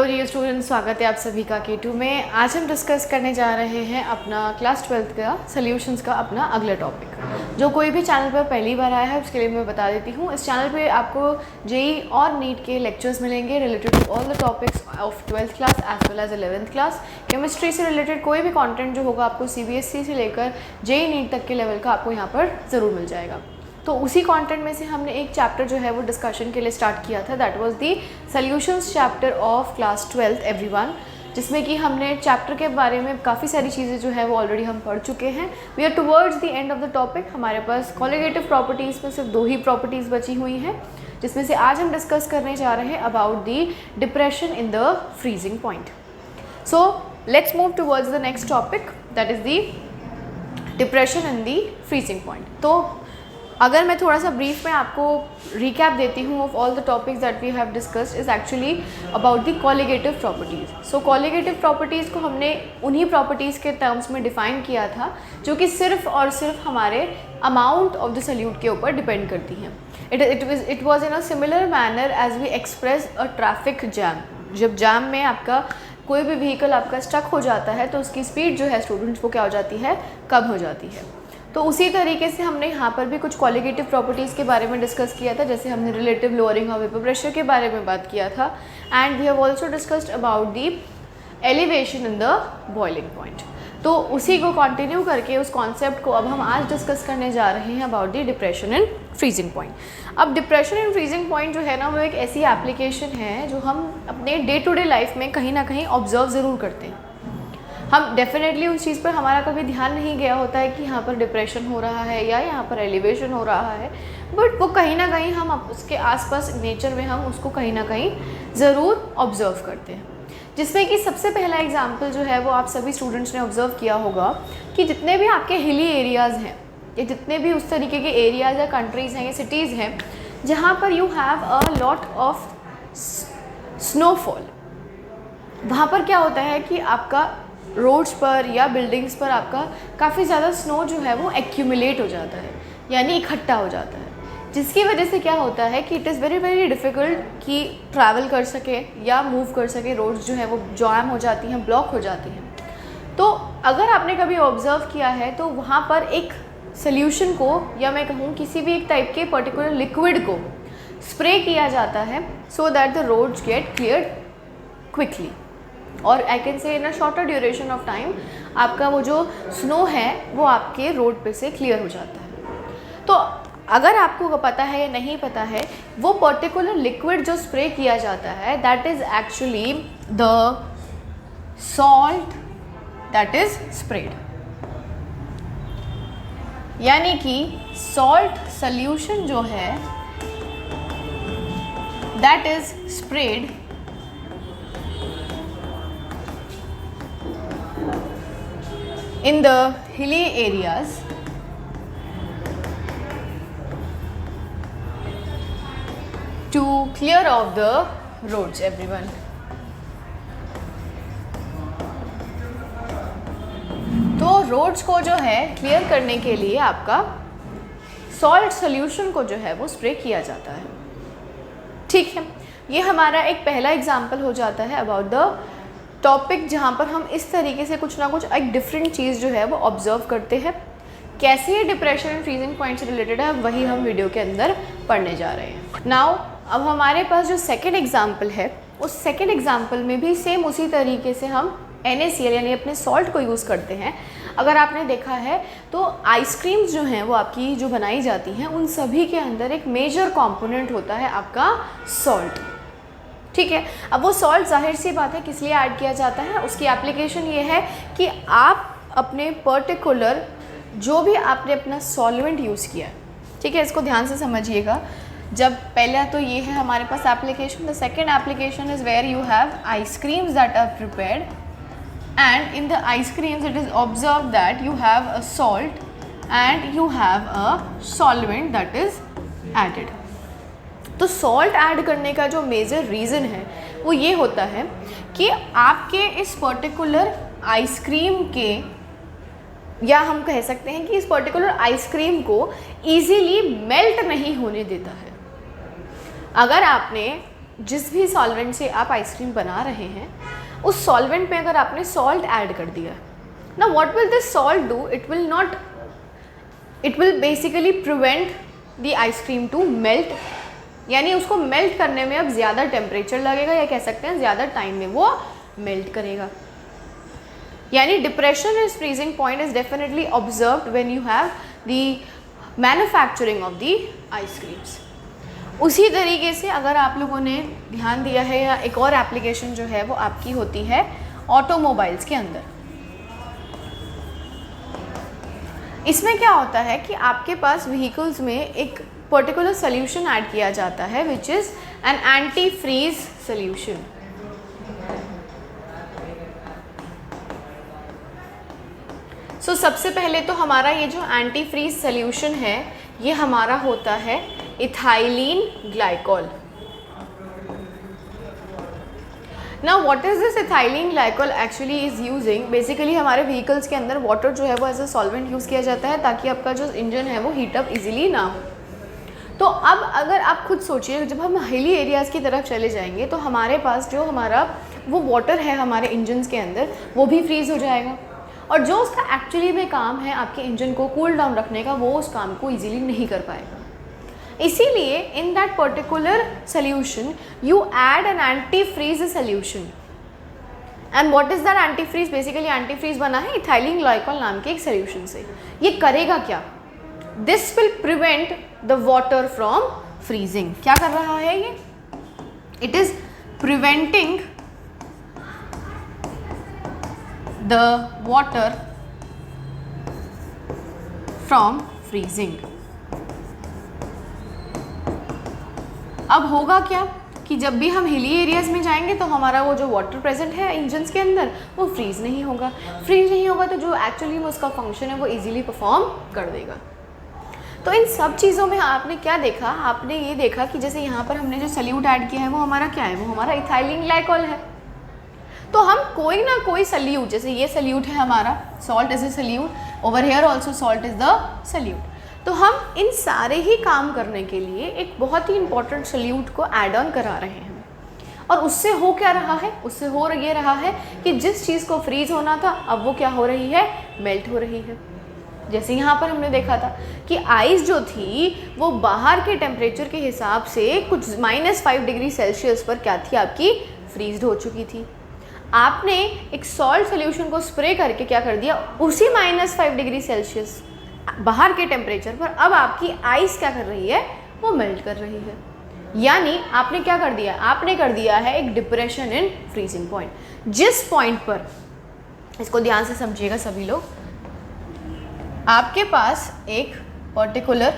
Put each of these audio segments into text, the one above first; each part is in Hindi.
हेलो जी स्टूडेंट्स, स्वागत है आप सभी का K2 में। आज हम डिस्कस करने जा रहे हैं अपना क्लास 12th का सॉल्यूशंस का अपना अगला टॉपिक। जो कोई भी चैनल पर पहली बार आया है उसके लिए मैं बता देती हूँ, इस चैनल पे आपको जेई और नीट के लेक्चर्स मिलेंगे related to all the topics of 12th class as well as 11th class. Chemistry से रिलेटेड कोई भी कॉन्टेंट जो होगा आपको CBSE से लेकर जेई नीट तक के लेवल का आपको यहाँ पर ज़रूर मिल जाएगा। तो उसी कंटेंट में से हमने एक चैप्टर जो है वो डिस्कशन के लिए स्टार्ट किया था, that was the solutions chapter of class 12th everyone, जिसमें कि हमने चैप्टर के बारे में काफ़ी सारी चीज़ें जो है वो ऑलरेडी हम पढ़ चुके हैं। We are towards the end of the topic. हमारे पास कॉलिगेटिव प्रॉपर्टीज़ में सिर्फ 2 ही प्रॉपर्टीज़ बची हुई हैं, जिसमें से आज हम डिस्कस करने जा रहे हैं about the depression in the freezing point. So let's move towards the next topic, that is the depression in the freezing point. तो अगर मैं थोड़ा सा ब्रीफ में आपको रिकैप देती हूँ of all the topics that we have discussed is actually about the colligative properties. So colligative properties को हमने उन्हीं प्रॉपर्टीज़ के टर्म्स में डिफ़ाइन किया था जो कि सिर्फ और सिर्फ हमारे अमाउंट ऑफ द सॉल्यूट के ऊपर डिपेंड करती हैं। It was in a similar manner as we express a traffic jam. जब जैम में आपका कोई भी व्हीकल आपका स्टक हो जाता है तो उसकी स्पीड जो है स्टूडेंट्स वो क्या हो जाती है, कम हो जाती है। तो उसी तरीके से हमने यहाँ पर भी कुछ क्वालिटेटिव प्रॉपर्टीज़ के बारे में डिस्कस किया था, जैसे हमने relative lowering of vapour pressure के बारे में बात किया था, and we have also discussed about the elevation in the boiling point. तो उसी को कंटिन्यू करके उस कॉन्सेप्ट को अब हम आज डिस्कस करने जा रहे हैं about the depression in freezing point. अब डिप्रेशन इन फ्रीजिंग पॉइंट जो है ना, वो एक ऐसी एप्लीकेशन है जो हम अपने डे टू डे लाइफ में कहीं ना कहीं ऑब्जर्व ज़रूर करते हैं। हम डेफिनेटली उस चीज़ पर हमारा कभी ध्यान नहीं गया होता है कि यहाँ पर डिप्रेशन हो रहा है या यहाँ पर एलिवेशन हो रहा है, बट वो कहीं ना कहीं हम उसके आसपास नेचर में हम उसको कहीं ना कहीं ज़रूर ऑब्ज़र्व करते हैं। जिसमें कि सबसे पहला एग्जाम्पल जो है वो आप सभी स्टूडेंट्स ने ऑब्ज़र्व किया होगा कि जितने भी आपके हिली एरियाज़ हैं या जितने भी उस तरीके के एरियाज़ या कंट्रीज़ हैं या सिटीज़ हैं जहाँ पर you have a lot of snowfall, वहाँ पर क्या होता है कि आपका रोड्स पर या बिल्डिंग्स पर आपका काफ़ी ज़्यादा स्नो जो है वो एक्यूमुलेट हो जाता है, यानी इकट्ठा हो जाता है, जिसकी वजह से क्या होता है कि it is very very difficult कि ट्रैवल कर सके या मूव कर सके। रोड्स जो है वो जैम हो जाती हैं, ब्लॉक हो जाती हैं। तो अगर आपने कभी ऑब्ज़र्व किया है तो वहाँ पर एक सोल्यूशन को या मैं कहूँ किसी भी एक टाइप के पर्टिकुलर लिक्विड को स्प्रे किया जाता है so that the roads get clear quickly, और I can say in a shorter duration of time आपका वो जो स्नो है वो आपके रोड पे से क्लियर हो जाता है। तो अगर आपको पता है या नहीं पता है, वो पर्टिकुलर लिक्विड जो स्प्रे किया जाता है that is actually the salt that is spread, यानी कि सॉल्ट सॉल्यूशन जो है that is spread in the hilly areas to clear off the roads everyone। तो रोड्स को जो है क्लियर करने के लिए आपका सॉल्ट सॉल्यूशन को जो है वो स्प्रे किया जाता है। ठीक है, ये हमारा एक पहला एग्जांपल हो जाता है अबाउट द टॉपिक जहाँ पर हम इस तरीके से कुछ ना कुछ एक डिफरेंट चीज़ जो है वो ऑब्जर्व करते हैं। कैसे ये डिप्रेशन एंड फ्रीजिंग पॉइंट से रिलेटेड है वही हम वीडियो के अंदर पढ़ने जा रहे हैं। नाउ अब हमारे पास जो सेकंड एग्जांपल है, उस सेकंड एग्जांपल में भी सेम उसी तरीके से हम NaCl यानी अपने सॉल्ट को यूज़ करते हैं। अगर आपने देखा है तो आइसक्रीम्स जो हैं वो आपकी जो बनाई जाती हैं उन सभी के अंदर एक मेजर कॉम्पोनेंट होता है आपका सॉल्ट। ठीक है, अब वो सॉल्ट जाहिर सी बात है किस लिए ऐड किया जाता है, उसकी एप्लीकेशन ये है कि आप अपने पर्टिकुलर जो भी आपने अपना सॉल्वेंट यूज़ किया है, ठीक है, इसको ध्यान से समझिएगा। जब पहला तो ये है हमारे पास application, the second application is where you have ice creams that are prepared and in the ice creams it is observe that you have a salt and you have a solvent that is added. तो सॉल्ट ऐड करने का जो मेजर रीज़न है वो ये होता है कि आपके इस पर्टिकुलर आइसक्रीम के, या हम कह सकते हैं कि इस पर्टिकुलर आइसक्रीम को इजीली मेल्ट नहीं होने देता है। अगर आपने जिस भी सॉल्वेंट से आप आइसक्रीम बना रहे हैं उस सॉल्वेंट में अगर आपने सॉल्ट ऐड कर दिया, ना what will this salt do, it will basically prevent the ice cream to melt, यानी उसको मेल्ट करने में अब ज़्यादा टेम्परेचर लगेगा, या कह सकते हैं ज़्यादा टाइम में वो मेल्ट करेगा। यानी depression is freezing point is definitely observed when you have the manufacturing of the ice creams. उसी तरीके से अगर आप लोगों ने ध्यान दिया है, या एक और एप्लीकेशन जो है वो आपकी होती है ऑटोमोबाइल्स के अंदर। इसमें क्या होता है कि आपके पास व्हीकल्स में एक पर्टिकुलर सोल्यूशन ऐड किया जाता है which is an antifreeze solution. So सबसे पहले तो हमारा ये जो एंटी फ्रीज सोल्यूशन है ये हमारा होता है इथाइलिन ग्लाइकोल। ना what is this ethylene glycol actually is using, basically हमारे व्हीकल्स के अंदर वाटर जो है वो एज अ सॉल्वेंट यूज़ किया जाता है ताकि आपका जो इंजन है वो हीटअप इजीली ना हो। तो अब अगर आप खुद सोचिए, जब हम हिली एरियाज़ की तरफ चले जाएंगे तो हमारे पास जो हमारा वो वाटर है हमारे इंजन्स के अंदर वो भी फ्रीज़ हो जाएगा, और जो उसका एक्चुअली में काम है आपके इंजन को कूल डाउन रखने का, वो उस काम को ईजिली नहीं कर पाएगा। इसीलिए in that particular solution you add an antifreeze solution. And what is that antifreeze? Basically antifreeze बना है इथाइलिन ग्लाइकोल नाम के एक सोल्यूशन से। ये करेगा क्या? This will prevent the water from freezing. क्या कर रहा है ये? It is preventing the water from freezing. अब होगा क्या कि जब भी हम हिली एरियाज़ में जाएंगे तो हमारा वो जो वाटर प्रेजेंट है इंजन्स के अंदर वो फ्रीज़ नहीं होगा। फ्रीज नहीं होगा तो जो एक्चुअली में उसका फंक्शन है वो इजीली परफॉर्म कर देगा। तो इन सब चीज़ों में आपने क्या देखा? आपने ये देखा कि जैसे यहाँ पर हमने जो सल्यूट ऐड किया है वो हमारा क्या है? वो हमारा इथाइलिन ग्लाइकोल है। तो हम कोई ना कोई सल्यूट, जैसे ये सल्यूट है हमारा, salt is a solute, over here also salt is the solute. तो हम इन सारे ही काम करने के लिए एक बहुत ही इंपॉर्टेंट सल्यूट को ऐड ऑन करा रहे हैं, और उससे हो क्या रहा है? उससे हो ये रहा है कि जिस चीज़ को फ्रीज होना था अब वो क्या हो रही है? मेल्ट हो रही है। जैसे यहाँ पर हमने देखा था कि आइस जो थी वो बाहर के टेम्परेचर के हिसाब से कुछ -5 डिग्री सेल्सियस पर क्या थी? आपकी फ्रीज्ड हो चुकी थी। आपने एक सॉल्ट सोल्यूशन को स्प्रे करके क्या कर दिया? उसी -5 डिग्री सेल्सियस बाहर के टेम्परेचर पर अब आपकी आइस क्या कर रही है? वो मेल्ट कर रही है। यानी आपने क्या कर दिया? आपने कर दिया है एक डिप्रेशन इन फ्रीजिंग पॉइंट। जिस पॉइंट पर, इसको ध्यान से समझिएगा सभी लोग, आपके पास एक पर्टिकुलर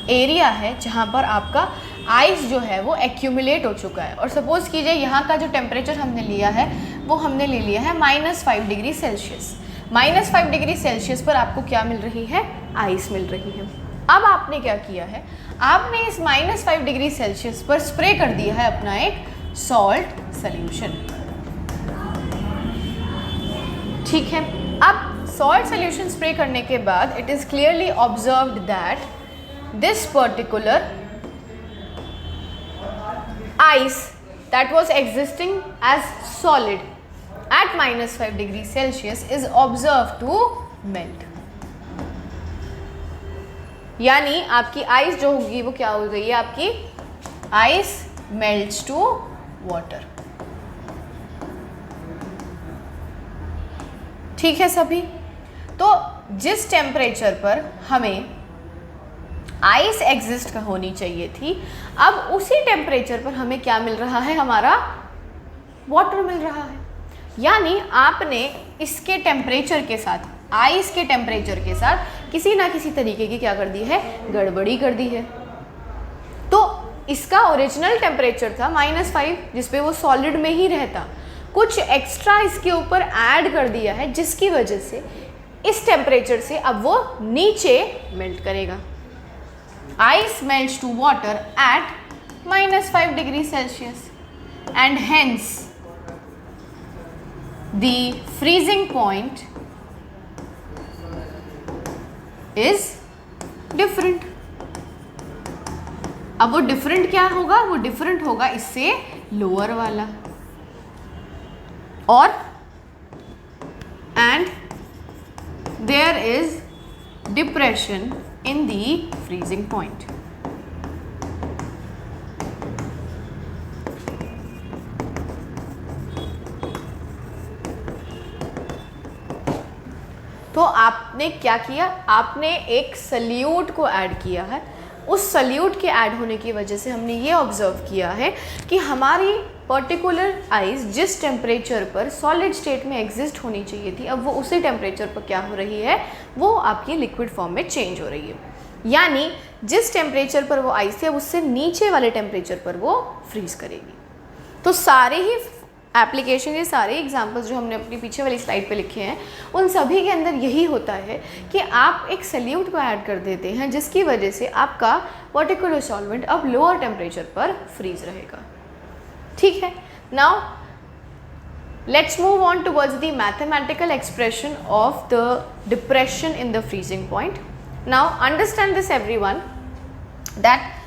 एरिया है जहाँ पर आपका आइस जो है वो एक्यूमुलेट हो चुका है, और सपोज कीजिए यहाँ का जो टेम्परेचर हमने लिया है वो हमने ले लिया है -5 डिग्री सेल्सियस। -5 डिग्री सेल्सियस पर आपको क्या मिल रही है? आइस मिल रही है। अब आपने क्या किया है? आपने इस -5 डिग्री सेल्सियस पर स्प्रे कर दिया है अपना एक सॉल्ट सोल्यूशन। ठीक है, अब सॉल्ट सोल्यूशन स्प्रे करने के बाद it is clearly observed that this particular ice that was existing as solid at -5 degree Celsius is observed to melt। यानी आपकी आइस जो होगी वो क्या हो गई है? आपकी आइस melts to water। ठीक है सभी? तो जिस टेम्परेचर पर हमें आइस एग्जिस्ट होनी चाहिए थी, अब उसी टेम्परेचर पर हमें क्या मिल रहा है? हमारा वाटर मिल रहा है। यानी आपने इसके टेम्परेचर के साथ, आइस के टेम्परेचर के साथ किसी ना किसी तरीके की क्या कर दी है? गड़बड़ी कर दी है। तो इसका ओरिजिनल टेम्परेचर था -5, जिसपे वो सॉलिड में ही रहता, कुछ एक्स्ट्रा इसके ऊपर ऐड कर दिया है जिसकी वजह से इस टेम्परेचर से अब वो नीचे मेल्ट करेगा। Ice melts to water at -5 degree Celsius and hence the freezing point is different। अब वो डिफरेंट क्या होगा, वो डिफरेंट होगा इससे लोअर वाला, और and there is depression in the freezing point. तो आपने क्या किया, आपने एक सल्यूट को ऐड किया है। उस सल्यूट के ऐड होने की वजह से हमने ये ऑब्जर्व किया है कि हमारी पर्टिकुलर आइस जिस टेम्परेचर पर सॉलिड स्टेट में एग्जिस्ट होनी चाहिए थी, अब वो उसी टेम्परेचर पर क्या हो रही है, वो आपकी लिक्विड फॉर्म में चेंज हो रही है। यानी जिस टेम्परेचर पर वो आइस है उससे नीचे वाले टेम्परेचर पर वो फ्रीज करेगी। तो सारे ही एप्लीकेशन, ये सारे एग्जांपल्स जो हमने अपनी पीछे वाली स्लाइड पे लिखे हैं, उन सभी के अंदर यही होता है कि आप एक सल्यूट को ऐड कर देते हैं जिसकी वजह से आपका पर्टिकुलर सॉल्वेंट अब लोअर टेम्परेचर पर फ्रीज रहेगा। ठीक है, now let's move on towards the mathematical expression of the depression in the freezing point. Now understand this everyone that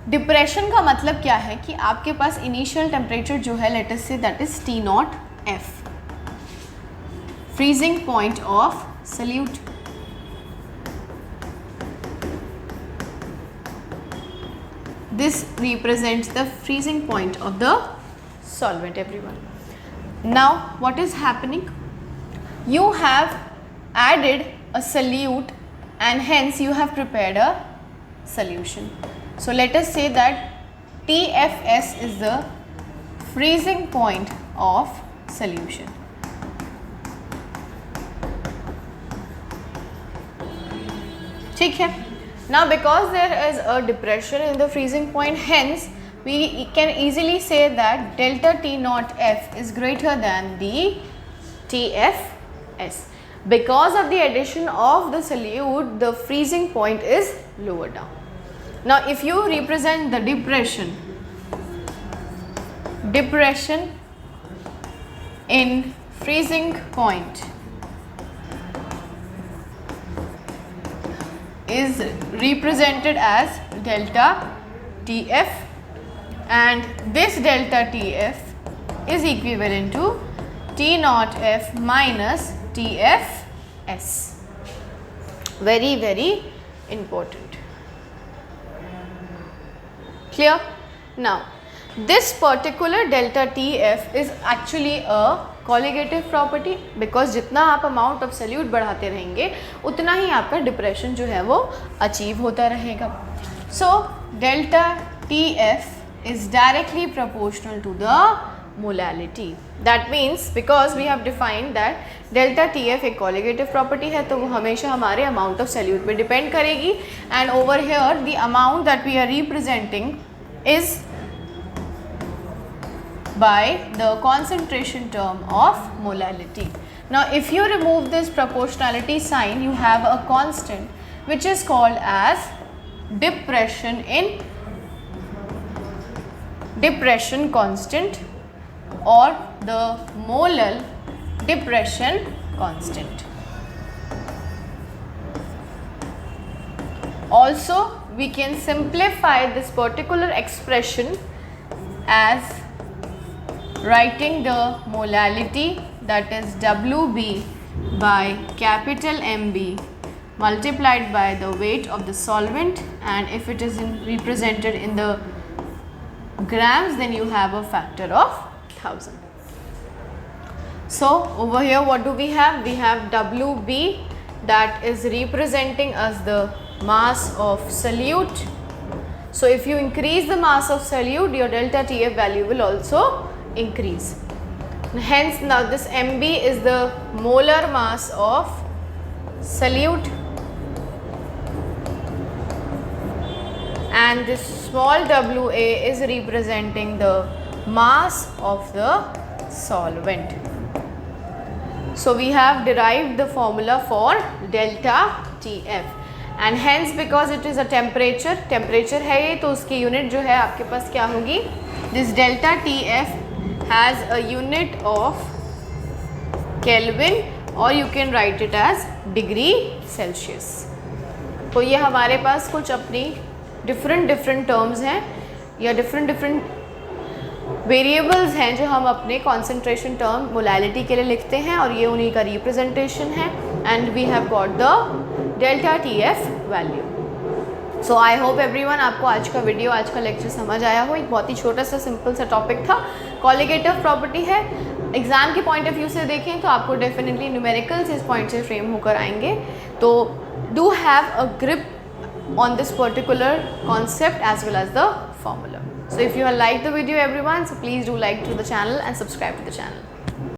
depression का मतलब क्या है कि आपके पास इनिशियल टेम्परेचर जो है, let us say that is T0F, freezing point of solute. This represents the freezing point of the solvent, everyone. Now what is happening? You have added a solute and hence you have prepared a solution. So let us say that TFS is the freezing point of solution. ठीक है. Now because there is a depression in the freezing point, hence we can easily say that delta T naught F is greater than the TFS. Because of the addition of the solute, the freezing point is lower down. Now if you represent the depression in freezing point is represented as delta TF, and this delta TF is equivalent to T naught F minus TFS. Very, very important. Clear? Now this particular delta TF is actually a colligative property, because जितना आप amount of solute बढ़ाते रहेंगे उतना ही आपका डिप्रेशन जो है वो अचीव होता रहेगा. So delta TF is directly proportional to the molality. That means because we have defined that delta TF एक colligative property है, तो वो हमेशा हमारे amount of solute पे depend करेगी, and over here the amount that we are representing is by the concentration term of molality. Now if you remove this proportionality sign, you have a constant which is called as depression constant or the molal depression constant. Also we can simplify this particular expression as writing the molality, that is WB by capital MB multiplied by the weight of the solvent, and if it is represented in the grams, then you have a factor of 1000. So over here what do we have? We have WB, that is representing as the mass of solute. So if you increase the mass of solute, your delta TF value will also increase. Hence now this MB is the molar mass of solute, and this small WA is representing the mass of the solvent. So we have derived the formula for delta TF, and hence because it is a temperature है ये, तो उसकी यूनिट जो है आपके पास क्या होगी? This delta TF has a unit of Kelvin, or you can write it as degree Celsius. तो ये हमारे पास कुछ अपनी डिफरेंट टर्म्स हैं या डिफरेंट वेरिएबल्स हैं जो हम अपने कॉन्सेंट्रेशन टर्म मोलैलिटी के लिए लिखते हैं, और ये उन्हीं का रिप्रेजेंटेशन है। And we have got the delta TF value. So I hope everyone आपको आज का वीडियो, आज का लेक्चर समझ आया हो। एक बहुत ही छोटा सा सिंपल सा टॉपिक था, कॉलिगेटिव प्रॉपर्टी है। एग्ज़ाम के पॉइंट ऑफ व्यू से देखें तो आपको डेफिनेटली न्यूमेरिकल्स इस पॉइंट से फ्रेम होकर आएंगे। तो do have a grip on this particular concept as well as the formula. So if you have liked the video everyone, so please do like to the channel and subscribe to the channel.